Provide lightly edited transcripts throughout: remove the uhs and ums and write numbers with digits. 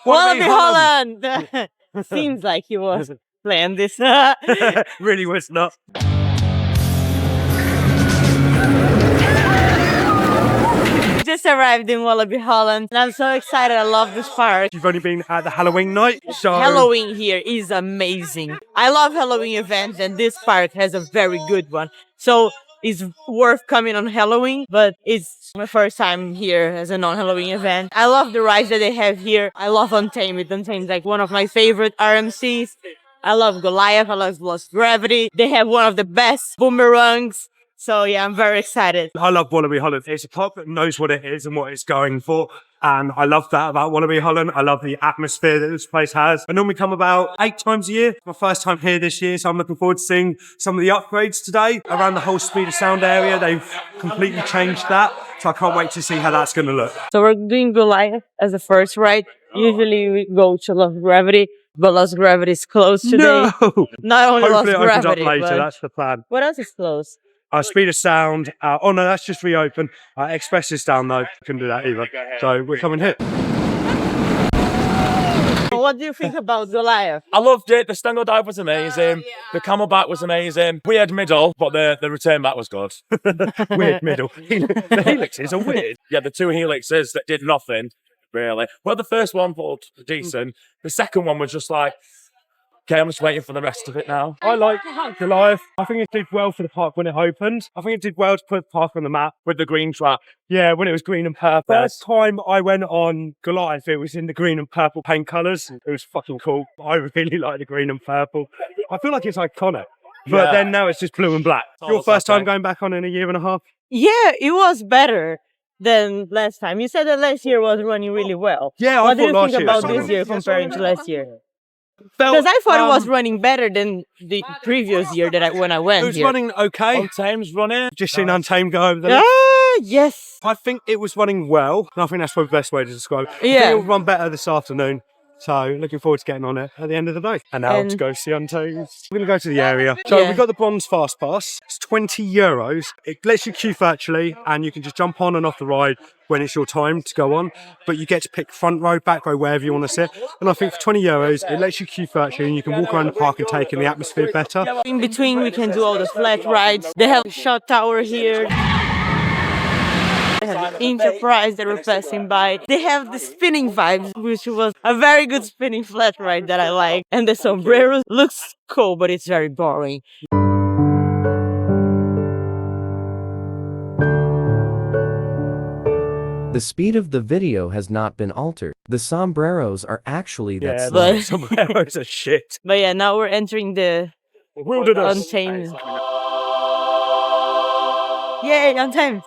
Walibi Holland! Seems like he was playing this. Really was not. Just arrived in Walibi Holland and I'm so excited. I love this park. You've only been at the Halloween night, so... Halloween here is amazing. I love Halloween events and this park has a very good one. So it's worth coming on Halloween, but it's my first time here as a non-Halloween event. I love the rides that they have here. I love Untamed. Untamed is like one of my favorite RMCs. I love Goliath. I love Lost Gravity. They have one of the best boomerangs. So yeah, I'm very excited. I love Walibi Holland. It's a park that knows what it is and what it's going for. And I love that about Walibi Holland. I love the atmosphere that this place has. I normally come about 8 times a year. It's my first time here this year, so I'm looking forward to seeing some of the upgrades today. Around the whole speed of sound area, they've completely changed that. So I can't wait to see how that's going to look. So we're doing Goliath as the first ride. Usually we go to Lost Gravity, but Lost Gravity is closed today. No! Not only Hopefully Lost it opens Gravity, up later. but That's the plan. what else is closed? Speed of sound. Oh no, that's just reopened. Express is down though. Couldn't do that either. So we're coming here. What do you think about Goliath? I loved it. The Stango dive was amazing. The camelback was amazing. Weird middle, but the return back was good. Weird middle. The helixes are weird. Yeah, the 2 helixes that did nothing, really. Well, the first one felt decent. The second one was just like, okay, I'm just waiting for the rest of it now. I like Goliath. I think it did well for the park when it opened. I think it did well to put the park on the map. With the green track. Yeah, when it was green and purple. First time I went on Goliath, it was in the green and purple paint colours. It was fucking cool. I really like the green and purple. I feel like it's iconic. But then now it's just blue and black. Your first time going back on in a year and a half? Yeah, it was better than last time. You said that last year was running really well. Yeah, what I do thought you think last about year this year comparing to last year? Because I thought it was running better than the previous year when I went It was here. running okay. Untamed's running. Just seen Untamed go over there. Yes. I think it was running well. And I think that's probably the best way to describe it. Yeah. I think it will run better this afternoon. So looking forward to getting on it at the end of the day. And now to go see Untamed. We're going to go to the area. So we've got the bronze fast pass. It's €20. It lets you queue virtually and you can just jump on and off the ride when it's your time to go on. But you get to pick front row, back row, wherever you want to sit. And I think for €20, it lets you queue virtually and you can walk around the park and take in the atmosphere better. In between, we can do all the flat rides. They have a shot tower here. They have the Enterprise that we're passing by. They have the spinning vibes, which was a very good spinning flat ride that I like. And the sombrero looks cool, but it's very boring. The speed of the video has not been altered. The sombreros are actually that slow. Yeah, the sombreros are shit. But yeah, now we're entering the Wilderness. Untamed. Yay, Untamed!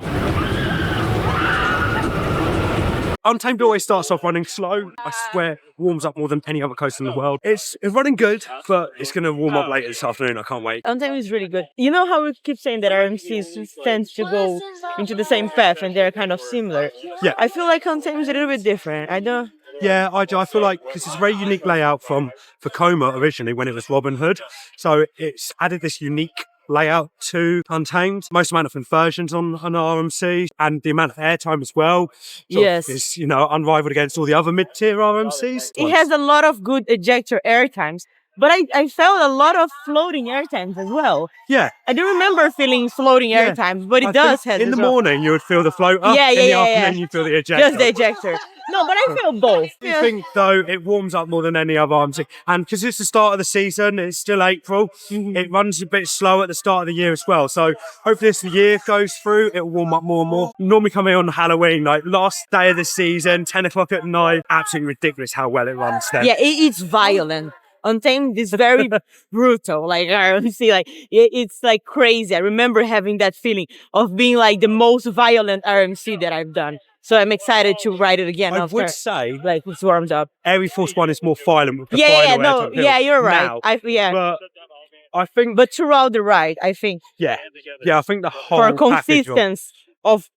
Untamed always starts off running slow. I swear, warms up more than any other coaster in the world. It's running good, but it's going to warm up later this afternoon. I can't wait. Untamed is really good. You know how we keep saying that RMCs tend to go into the same path and they're kind of similar? Yeah. I feel like Untamed is a little bit different. Yeah, I feel like, because it's a very unique layout for Coma originally when it was Robin Hood. So it's added this unique layout to Untamed. Most amount of inversions on RMC and the amount of airtime as well. Yes. Is, unrivaled against all the other mid-tier RMCs. It has a lot of good ejector airtimes, but I felt a lot of floating airtimes as well. Yeah. I do remember feeling floating airtimes, but it does have in the morning you would feel the floater. In the afternoon you feel the ejector. Just the ejector. No, but I feel both. I think, though, it warms up more than any other RMC. And because it's the start of the season, it's still April, it runs a bit slow at the start of the year as well. So hopefully as the year goes through, it'll warm up more and more. Normally come in on Halloween, like last day of the season, 10 o'clock at night. Absolutely ridiculous how well it runs then. Yeah, it's violent. Untamed is very brutal. Like, honestly, it's like crazy. I remember having that feeling of being like the most violent RMC that I've done. So I'm excited to ride it again. I would say, like, it's warmed up. Air Force One is more violent with the final you're right. now. But I think, throughout the ride, I think. Yeah, I think the whole for consistency of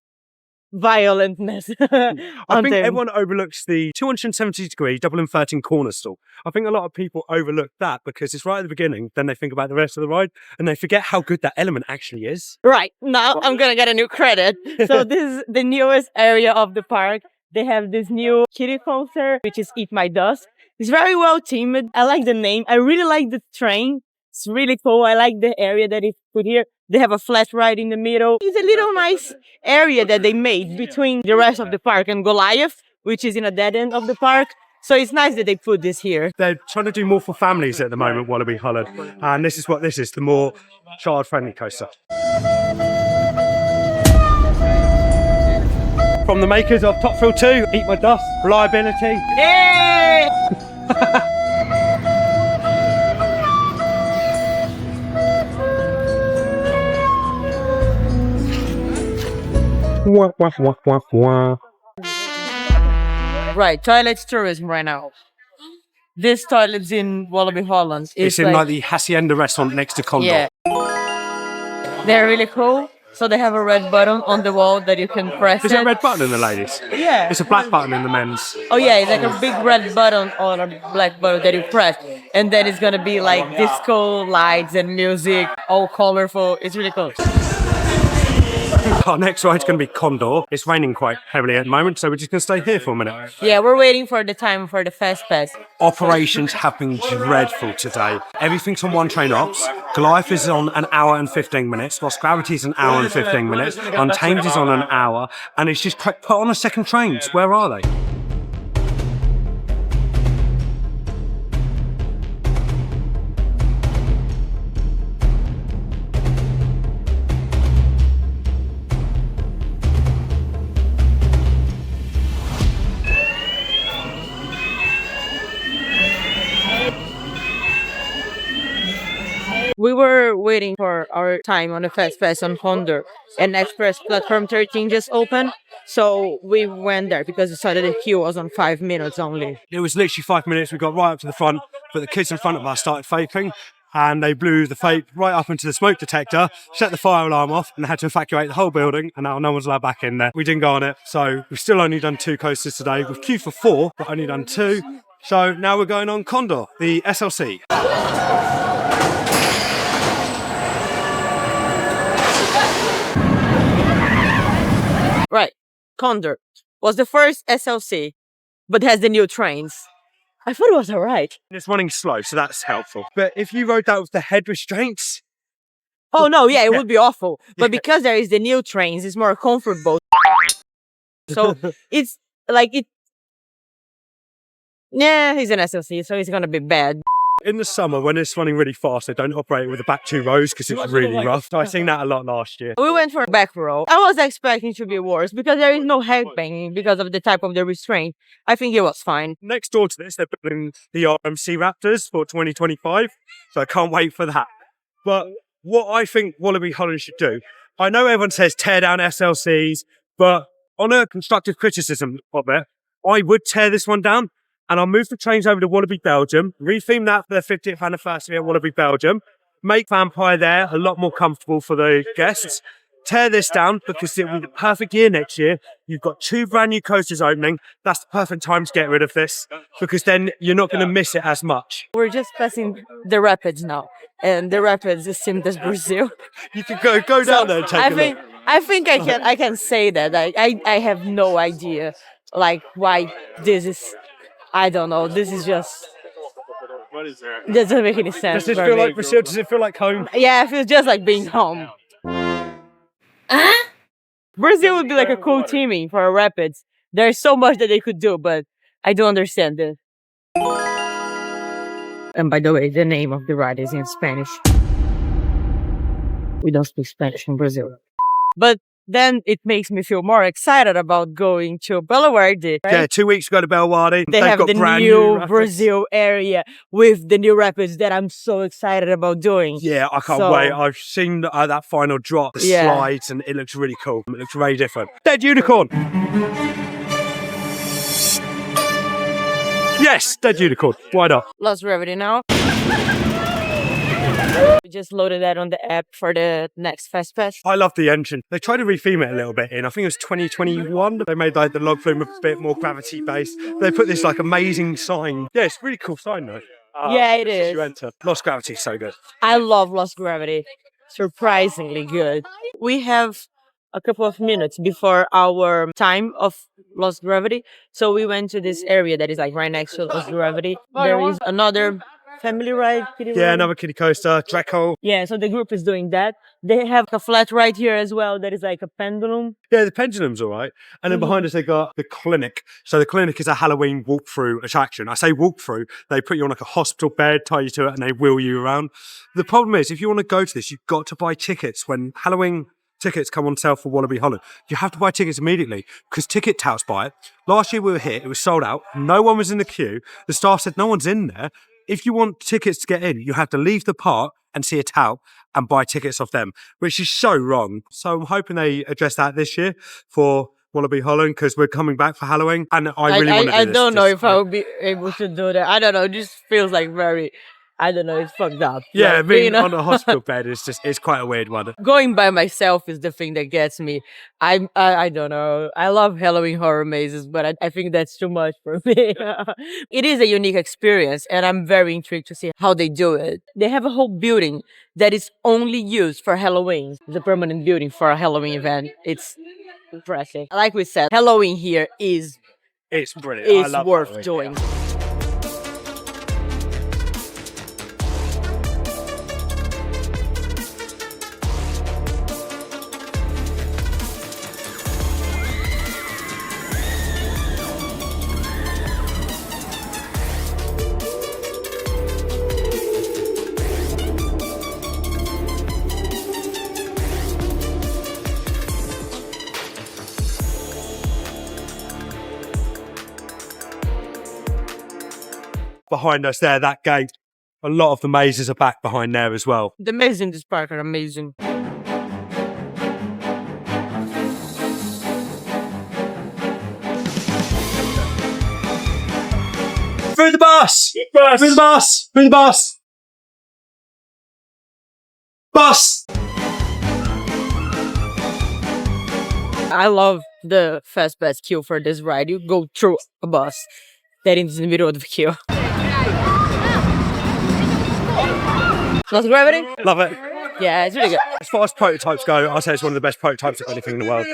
violentness. I think everyone overlooks the 270-degree double inverting corner stall. I think a lot of people overlook that because it's right at the beginning, then they think about the rest of the ride and they forget how good that element actually is. Right, now I'm gonna get a new credit. So this is the newest area of the park. They have this new kitty coaster, which is Eat My Dust. It's very well themed. I like the name. I really like the train. It's really cool. I like the area that it's put here. They have a flat ride in the middle. It's a little nice area that they made between the rest of the park and Goliath, which is in a dead end of the park. So it's nice that they put this here. They're trying to do more for families at the moment, Walibi Holland. And this is what this is, the more child-friendly coaster. From the makers of Top Thrill 2, Eat My Dust, reliability. Yay! Wah, wah, wah, wah, wah. Right, toilets tourism right now. This toilet's in Walibi Holland. It's in like the Hacienda restaurant next to Condor. Yeah. They're really cool. So they have a red button on the wall that you can press. Is there a red button in the ladies? Yeah. It's a black button in the men's. Oh yeah, it's like a big red button or a black button that you press. And then it's gonna be like disco lights and music, all colorful. It's really cool. Our next ride's going to be Condor. It's raining quite heavily at the moment, so we're just going to stay here for a minute. Yeah, we're waiting for the time for the fast pass. Operations have been dreadful today. Everything's on one train ops. Goliath is on an hour and 15 minutes. Lost Gravity is an hour and 15 minutes. Untamed is on an hour. And it's just put on a second train. Where are they? We were waiting for our time on the fast pass on Condor, and Express Platform 13 just opened. So we went there because we saw that the queue was on 5 minutes only. It was literally 5 minutes. We got right up to the front, but the kids in front of us started vaping, and they blew the vape right up into the smoke detector, set the fire alarm off, and had to evacuate the whole building, and now no one's allowed back in there. We didn't go on it, so we've still only done 2 coasters today. We've queued for 4, but only done 2. So now we're going on Condor, the SLC. Right, Condor was the first SLC, but has the new trains. I thought it was alright. It's running slow, so that's helpful. But if you rode that with the head restraints... Oh no, yeah, it would be awful. But because there is the new trains, it's more comfortable. So it's like it... Yeah, he's an SLC, so it's gonna be bad. In the summer, when it's running really fast, they don't operate with the back 2 rows because it's really rough. So I've seen that a lot last year. We went for back row. I was expecting to be worse because there is no headbanging because of the type of the restraint. I think it was fine. Next door to this, they're building the RMC Raptors for 2025. So I can't wait for that. But what I think Walibi Holland should do, I know everyone says tear down SLCs, but on a constructive criticism of it, I would tear this one down. And I'll move the trains over to Walibi Belgium, retheme that for their 50th anniversary at Walibi Belgium, make Vampire there a lot more comfortable for the guests, tear this down because it will be the perfect year next year. You've got 2 brand new coasters opening. That's the perfect time to get rid of this because then you're not going to miss it as much. We're just passing the rapids now, and the rapids is same as Brazil. You can go down there and take a look. I think I can say that. I have no idea like why this is. I don't know. This is just. Doesn't make any sense. Does it feel like Brazil? Does it feel like home? Yeah, it feels just like being home. Brazil would be like a cool teaming for rapids. There's so much that they could do, but I don't understand it. And by the way, the name of the ride is in Spanish. We don't speak Spanish in Brazil. But then it makes me feel more excited about going to Belawerde. Right? Yeah, 2 weeks ago to Belawerde. They have got the brand new Brazil area with the new rapids that I'm so excited about doing. Yeah, I can't wait. I've seen that final drop, the slides, and it looks really cool. It looks very different. Dead Unicorn. Yes, Dead Unicorn. Why not? Lost Gravity now. We just loaded that on the app for the next Fast Pass. I love the engine. They tried to retheme it a little bit in, I think it was 2021. They made like the log flume a bit more gravity based. They put this like amazing sign. Yeah, it's a really cool sign though. Yeah, it is. You enter. Lost Gravity is so good. I love Lost Gravity. Surprisingly good. We have a couple of minutes before our time of Lost Gravity. So we went to this area that is like right next to Lost Gravity. There is another family ride. Yeah, another kiddie coaster, Draco. Yeah, so the group is doing that. They have a flat ride here as well that is like a pendulum. Yeah, the pendulum's all right. And then behind us, they got the clinic. So the clinic is a Halloween walkthrough attraction. I say walkthrough, they put you on like a hospital bed, tie you to it, and they wheel you around. The problem is, if you want to go to this, you've got to buy tickets. When Halloween tickets come on sale for Walibi Holland, you have to buy tickets immediately because ticket touts buy it. Last year we were here, it was sold out. No one was in the queue. The staff said no one's in there. If you want tickets to get in, you have to leave the park and see a tout and buy tickets off them, which is so wrong. So I'm hoping they address that this year for Walibi Holland because we're coming back for Halloween and I really want to do I this. don't know if I would be able to do that. I don't know. It just feels like very, I don't know, it's fucked up. Yeah, like, being on a hospital bed is it's quite a weird one. Going by myself is the thing that gets me. I don't know. I love Halloween horror mazes, but I think that's too much for me. It is a unique experience, and I'm very intrigued to see how they do it. They have a whole building that is only used for Halloween. The permanent building for a Halloween event. It's impressive. Like we said, Halloween here is it's brilliant. I love worth Halloween. doing. Behind us there, that gate, a lot of the mazes are back behind there as well. The mazes in this park are amazing. Through the bus! Through the bus! Through the bus! Bus! I love the fast pass queue for this ride. You go through a bus that is in the middle of the queue. Lost Gravity? Love it. Yeah, it's really good. As far as prototypes go, I'd say it's one of the best prototypes of anything in the world,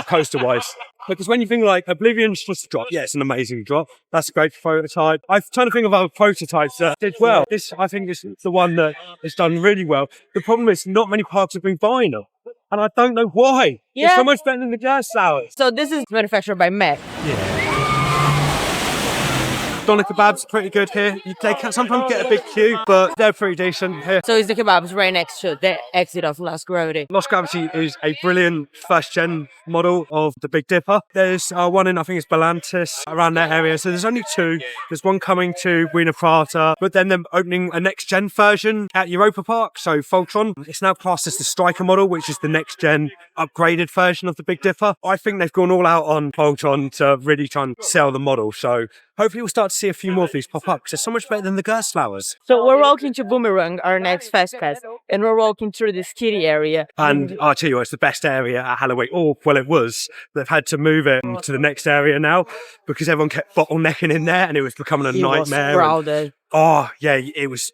coaster-wise. Because when you think like Oblivion's just a drop, yeah, it's an amazing drop. That's a great prototype. I'm trying to think of other prototypes that did well. This, I think, is the one that has done really well. The problem is not many parks have been buying them. And I don't know why. Yeah. It's so much better than the gas sours. So this is manufactured by Mack. Doner kebabs are pretty good here. They can sometimes get a big queue, but they're pretty decent here. So it's the kebabs right next to the exit of Lost Gravity. Lost Gravity is a brilliant first-gen model of the Big Dipper. There's one in, I think it's Belantis, around that area. So there's only two. There's one coming to Wiener Prater, but then they're opening a next-gen version at Europa Park, so Voltron. It's now classed as the Striker model, which is the next-gen upgraded version of the Big Dipper. I think they've gone all out on Voltron to really try and sell the model. So hopefully we'll start to see a few more of these pop up because they're so much better than the gas flowers. So we're walking to Boomerang, our next fast pass, and we're walking through this kiddie area. And I'll tell you what, it's the best area at Halloween. Oh, well, it was. They've had to move it to the next area now because everyone kept bottlenecking in there and it was becoming a nightmare. Was crowded. Oh, yeah, it was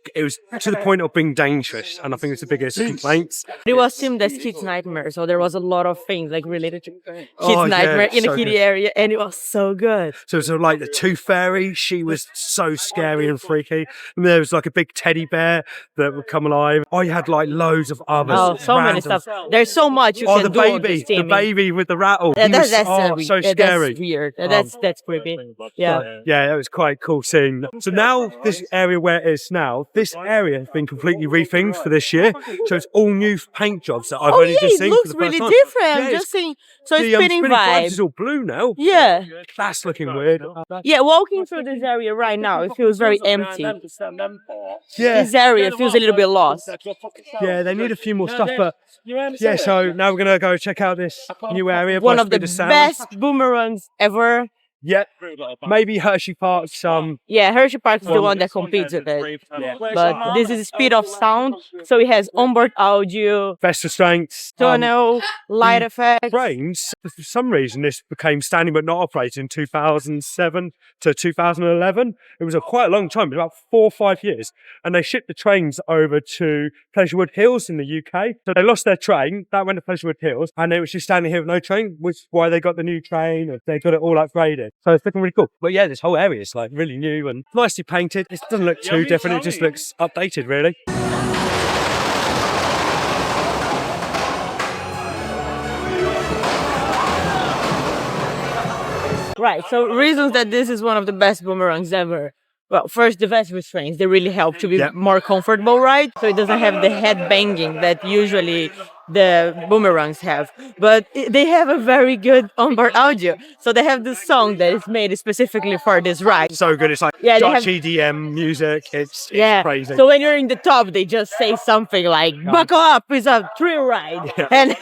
to the point of being dangerous, and I think it's the biggest complaint. It was themed as Kids Nightmare, so there was a lot of things like related to Kids Oh, Nightmare yeah, in the so kiddie good. area, and it was so good. So it was like the Tooth Fairy, she was so scary and freaky. And there was like a big teddy bear that would come alive. Oh, you had like loads of others. Oh, so many random- stuff. There's so much you Oh, can the do on baby, this the team. baby with the rattle. Yeah, He was, that's so scary. That's weird. That's creepy. Yeah. Yeah, that was quite cool seeing. So now this area where it is now, this area has been completely rethinked for this year. So it's all new paint jobs that I've Oh only yeah, just it seen looks for the first really time. different. I'm Yeah, just saying. So it's the spinning vibes vibe. is all blue now. Yeah. That's looking weird. Yeah, walking through this area right now, it feels very empty. Yeah. This area feels a little bit lost. Yeah, they need a few more stuff, but yeah, so now we're gonna go check out this new area. One of possibly the sound. best boomerangs ever Yeah, maybe Hershey Park's Yeah, Hershey Park is the one that competes with it. But this is speed of sound, so it has onboard audio, best restraints, tonal, light effects. trains. For some reason, this became standing but not operating in 2007 to 2011. It was a quite a long time, about 4 or 5 years. And they shipped the trains over to Pleasurewood Hills in the UK. So they lost their train, that went to Pleasurewood Hills, and it was just standing here with no train, which is why they got the new train, and they got it all upgraded. So it's looking really cool. But yeah, this whole area is like really new and nicely painted. It doesn't look too different, it just looks updated really. Right, so reasons that this is one of the best boomerangs ever. Well, first, the vest restraints, they really help to be more comfortable, right? So it doesn't have the head banging that usually the boomerangs have. But they have a very good onboard audio. So they have this song that is made specifically for this ride. So good, it's like Dutch EDM music, it's crazy. So when you're in the top, they just say something like, buckle up, it's a thrill ride. Yeah. And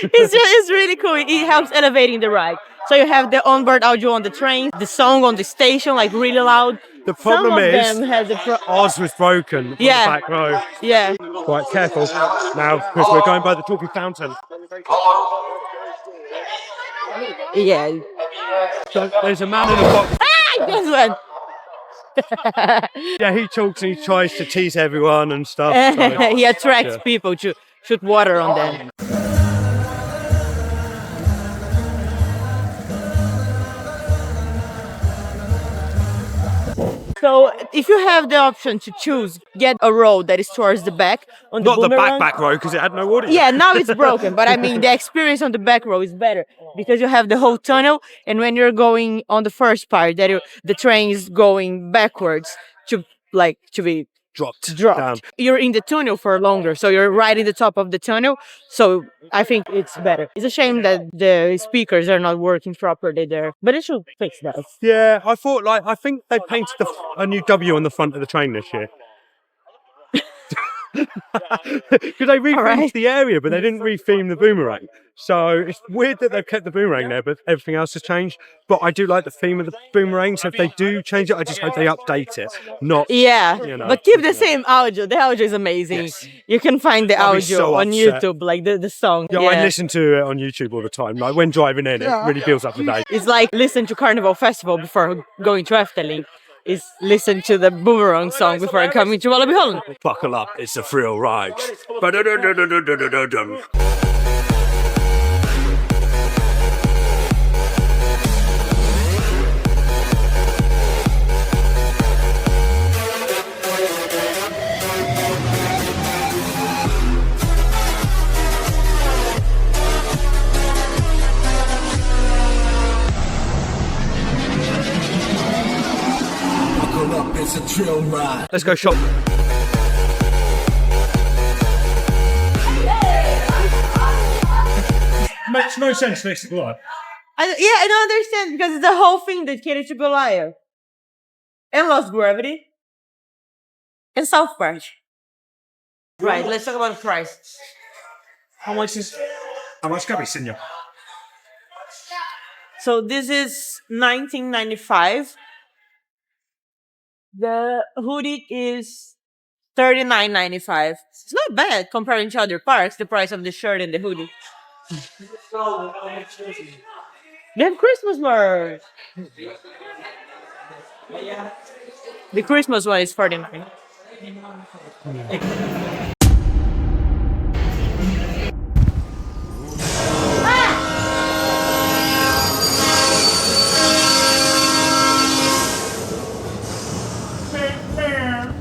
it's really cool, it helps elevating the ride. So you have the onboard audio on the train, the song on the station, like really loud. The problem is, has ours was broken on the back row. Yeah. Quite careful now, because we're going by the talking fountain. Yeah. So there's a man in a box. Ah, this one. Yeah, he talks and he tries to tease everyone and stuff. So, he attracts people to shoot water on them. So if you have the option to choose, get a row that is towards the back on the not the boomerang. back row because it had no audio. Yeah, now it's broken, but I mean the experience on the back row is better because you have the whole tunnel, and when you're going on the first part, the train is going backwards to be dropped down. You're in the tunnel for longer, so you're right in the top of the tunnel. So I think it's better. It's a shame that the speakers are not working properly there, but it should fix that. Yeah, I think they painted a new W on the front of the train this year. Because they rethemed the area, but they didn't retheme the boomerang. So it's weird that they've kept the boomerang there, but everything else has changed. But I do like the theme of the boomerang, so if they do change it, I just hope they update it. Not, but keep the same audio. The audio is amazing. Yes. You can find the audio on YouTube, like the song. Yeah, I listen to it on YouTube all the time. Like when driving in, it really builds up the day. It's like listen to Carnival Festival before going to Efteling. Is listen to the boomerang song before coming to Walibi Holland. Buckle up, it's a thrill ride. It's a thrill ride. Let's go shopping. Makes no sense, this Goliath. I don't understand because it's the whole thing that catered to Goliath. And Lost Gravity. And South Park. Right, let's talk about price. How much Gabby, senor? So this is $19.95. The hoodie is $39.95. It's not bad comparing to other parks, the price of the shirt and the hoodie. They have Christmas merch. The Christmas one is $49.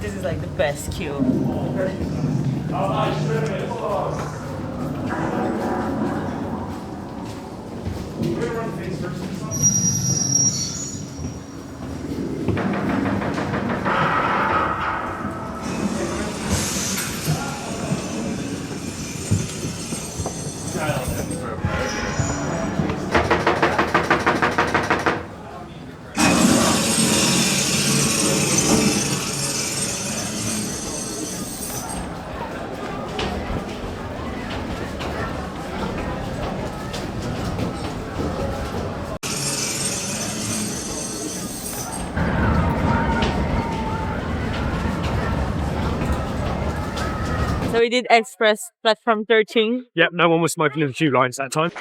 This is like the best queue. So we did Express Platform 13. Yep, no one was smoking in the queue lines that time.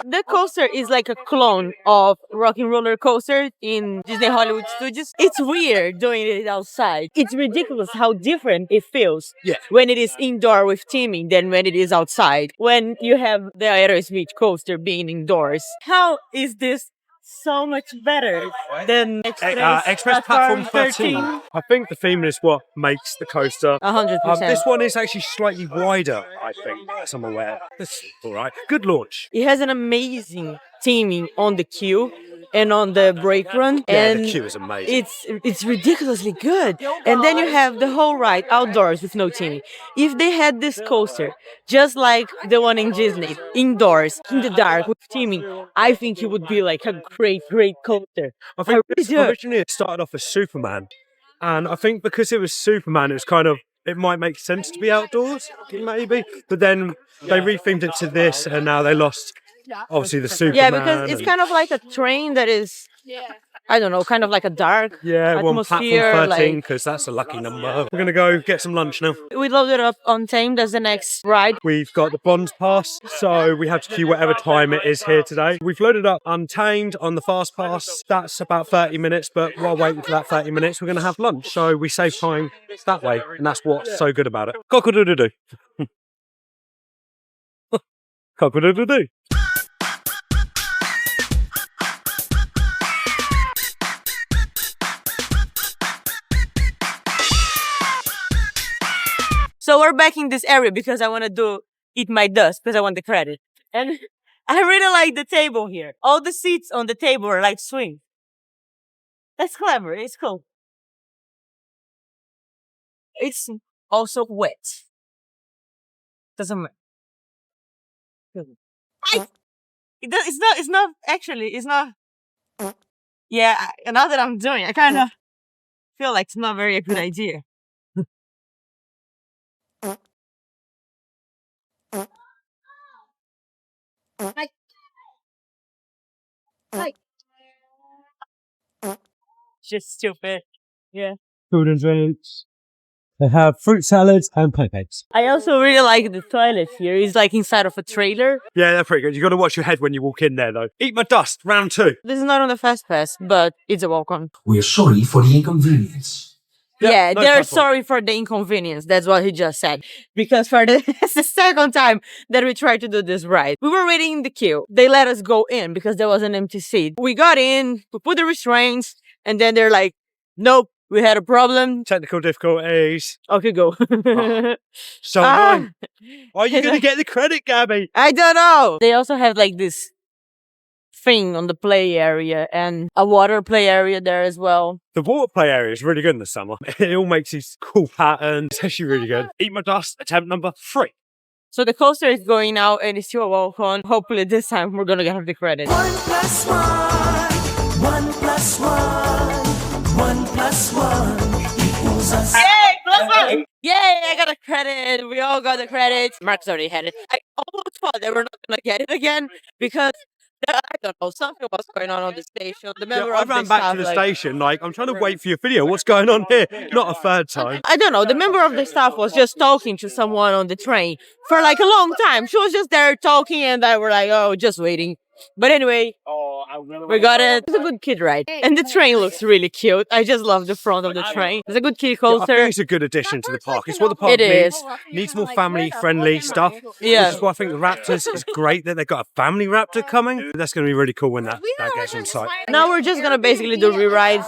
The coaster is like a clone of Rocking Roller Coaster in Disney Hollywood Studios. It's weird doing it outside. It's ridiculous how different it feels when it is indoor with teaming than when it is outside. When you have the Aerosmith coaster being indoors. How is this so much better than Express Platform 13. I think the theme is what makes the coaster. 100%. This one is actually slightly wider, I think, as I'm aware. That's all right. Good launch. It has an amazing teaming on the queue and on the brake run. Yeah, and the queue is amazing. It's ridiculously good. And then you have the whole ride outdoors with no teaming. If they had this coaster, just like the one in Disney, indoors, in the dark, with teaming, I think it would be like a great, great coaster. I think originally it started off as Superman. And I think because it was Superman, it might make sense to be outdoors, maybe. But then they rethemed it to this, and now they lost, obviously, the Superman. Yeah, because it's kind of like a train that is, I don't know, kind of like a dark atmosphere. Platform 13, because that's a lucky number. We're going to go get some lunch now. We loaded up Untamed as the next ride. We've got the bronze pass, so we have to queue whatever time it is here today. We've loaded up Untamed on the fast pass. That's about 30 minutes, but while waiting for that 30 minutes, we're going to have lunch. So we save time that way, and that's what's so good about it. Cock-a-doodle-doo. Cock-a-doodle-doo. So we're back in this area because I want to eat my dust because I want the credit. And I really like the table here. All the seats on the table are like swings. That's clever. It's cool. It's also wet. Doesn't matter. It's not, actually, it's not. Yeah, now that I'm doing it, I kind of feel like it's not very a good idea. Just stupid. Yeah. Food and drinks. They have fruit salads and pancakes. I also really like the toilet here. It's like inside of a trailer. Yeah, they're pretty good. You got to watch your head when you walk in there, though. Eat my dust, round 2. This is not on the fast pass, but it's a walk-on. We're sorry for the inconvenience. Yeah, no they're problem. sorry for the inconvenience. That's what he just said. Because for it's the second time that we tried to do this ride. We were waiting in the queue. They let us go in because there was an empty seat. We got in, we put the restraints, and then they're like, nope, we had a problem. Technical difficulties. Okay, go. So annoying. Are you going to get the credit, Gabby? I don't know. They also have like this thing on the play area and a water play area there as well. The water play area is really good in the summer. It all makes these cool patterns. It's actually really good. Eat my dust, attempt number 3. So the coaster is going now and it's still a walk-on. Hopefully this time we're gonna have the credit. 1 + 1, 1 + 1, 1 + 1 equals us. Yay! +1! Yay! I got a credit. We all got the credit. Mark's already had it. I almost thought they were not gonna get it again because I don't know, something was going on the station. The member I of ran the back staff, to the station, I'm trying to wait for your video. What's going on here? Not a third time. I don't know. The member of the staff was just talking to someone on the train for like a long time. She was just there talking and they were like, oh, just waiting. But anyway, we got it. It's a good kid ride. And the train looks really cute. I just love the front of the train. It's a good kid I coaster. think it's a good addition to the park. It's what the park It is. needs more family-friendly stuff. Yeah. Which is why I think the Raptors is great that they've got a family Raptor coming. That's going to be really cool when that gets on site. Now we're just going to basically do re-rides.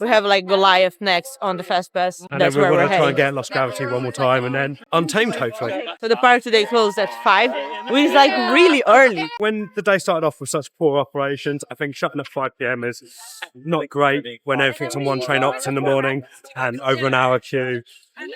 We have like Goliath next on the Fast Pass. And That's then where we're we're going to try and heading. get Lost Gravity one more time and then Untamed, hopefully. So the park today closed at 5, which is like really early. When the day started off with such poor operations, I think shutting at 5 p.m. is not great when everything's on one train ops in the morning and over an hour queue.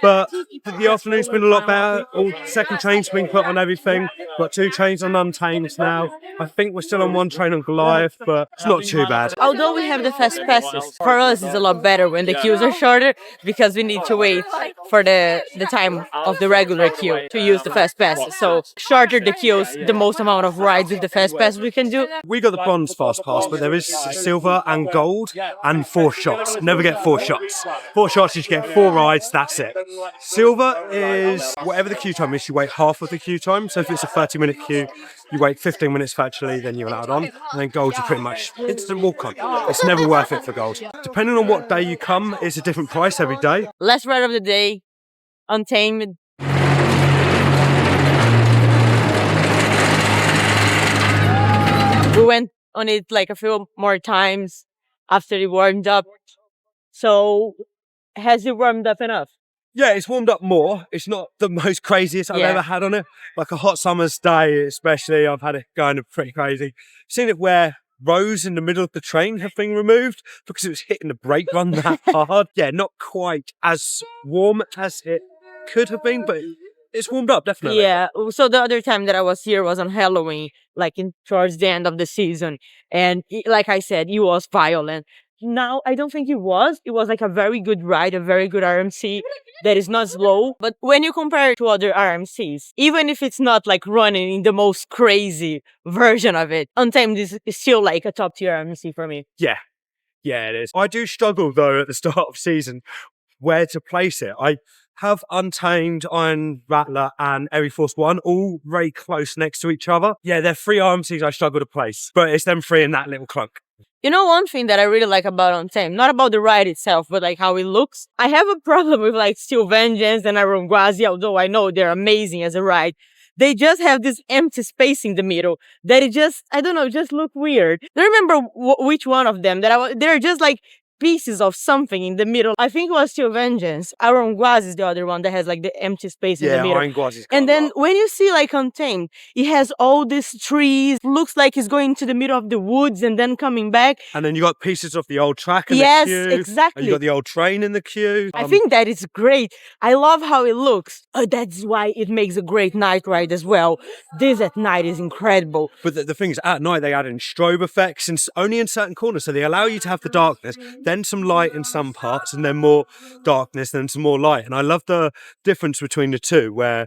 But the afternoon's been a lot better. All second trains being put on everything. Got 2 trains on Untamed now. I think we're still on 1 train on Goliath, but it's not too bad. Although we have the fast passes, for us it's a lot better when the queues are shorter because we need to wait for the time of the regular queue to use the fast passes. So shorter the queues, the most amount of rides with the fast pass we can do. We got the bronze fast pass, but there is silver and gold and 4 shots. Never get 4 shots. 4 shots, you get 4 rides, that's it. it. Silver is whatever the queue time is, you wait half of the queue time. So if it's a 30-minute queue, you wait 15 minutes virtually, then you're allowed on. And then gold, you pretty much instant walk on. It's never worth it for gold. Depending on what day you come, it's a different price every day. Last ride of the day, Untamed. We went on it like a few more times after it warmed up. So, has it warmed up enough? Yeah, it's warmed up more. It's not the most craziest I've ever had on it. Like a hot summer's day, especially, I've had it going pretty crazy. Seen it where rows in the middle of the train have been removed because it was hitting the brake run that hard. Yeah, not quite as warm as it could have been, but it's warmed up, definitely. Yeah, so the other time that I was here was on Halloween, like towards the end of the season. And like I said, it was violent. Now, I don't think it was. It was like a very good ride, a very good RMC that is not slow. But when you compare it to other RMCs, even if it's not like running in the most crazy version of it, Untamed is still like a top tier RMC for me. Yeah, it is. I do struggle though at the start of season where to place it. I have Untamed, Iron Rattler and Airy Force 1 all very close next to each other. Yeah, they're 3 RMCs I struggle to place, but it's them 3 in that little clunk. You know, one thing that I really like about Untamed, not about the ride itself, but like how it looks. I have a problem with like Steel Vengeance and Iron Gwazi, although I know they're amazing as a ride. They just have this empty space in the middle that it just, I don't know, just look weird. I don't remember which one of them they're just like pieces of something in the middle. I think it was Steel Vengeance. Iron Gwazi is the other one that has like the empty space in the middle. Iron Gwazi's got and then when you see like Untamed, it has all these trees, looks like it's going to the middle of the woods and then coming back. And then you got pieces of the old track in yes, the queue. Exactly. And you got the old train in the queue. I think that is great. I love how it looks. That's why it makes a great night ride as well. This at night is incredible. But the thing is, at night they add in strobe effects and only in certain corners. So they allow you to have the darkness, then some light in some parts, and then more darkness, then some more light. And I love the difference between the two, where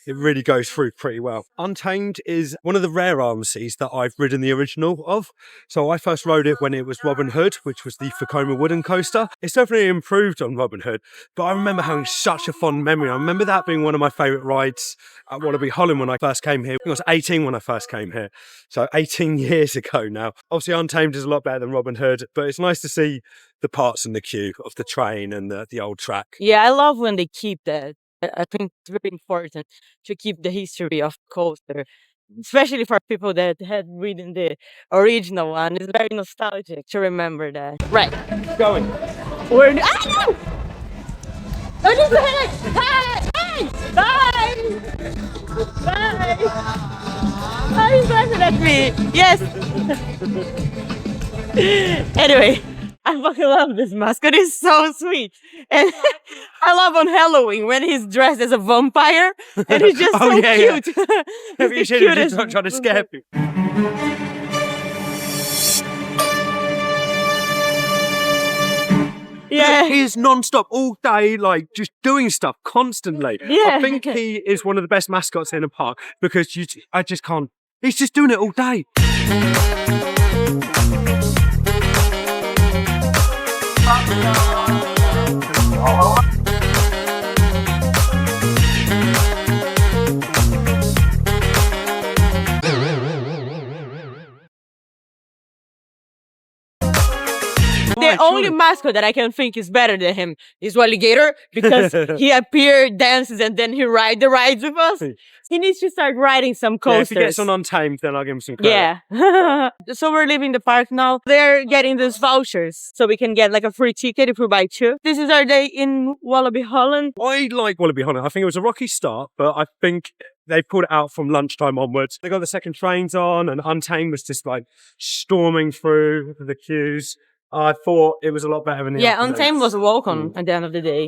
it really goes through pretty well. Untamed is one of the rare RMCs that I've ridden the original of. So I first rode it when it was Robin Hood, which was the Vekoma wooden coaster. It's definitely improved on Robin Hood, but I remember having such a fond memory. I remember that being one of my favourite rides at Walibi Holland when I first came here. I was 18 when I first came here, so 18 years ago now. Obviously Untamed is a lot better than Robin Hood, but it's nice to see the parts in the queue of the train and the old track. Yeah, I love when they keep that. I think it's very important to keep the history of coaster, especially for people that had ridden the original one. It's very nostalgic to remember that. Right. Going. We're no! Oh, just hey! Bye! Bye! Oh, he's laughing at me. Yes. Anyway, I fucking love this mascot. It's so sweet. And I love on Halloween when he's dressed as a vampire and he's just so cute. Yeah. Have you seen him just trying to scare people? Yeah. He is non-stop all day, like just doing stuff constantly. Yeah. I think he is one of the best mascots in a park because I just can't. He's just doing it all day. The only mascot that I can think is better than him is Waligator because he appears, dances, and then he rides the rides with us. He needs to start riding some coasters. Yeah, if he gets on Untamed, then I'll give him some credit. Yeah. So we're leaving the park now. They're getting these vouchers so we can get like a free ticket if we buy 2. This is our day in Walibi Holland. I like Walibi Holland. I think it was a rocky start, but I think they pulled it out from lunchtime onwards. They got the second trains on and Untamed was just like storming through the queues. I thought it was a lot better in the afternoon. Untamed was a walk-on at the end of the day.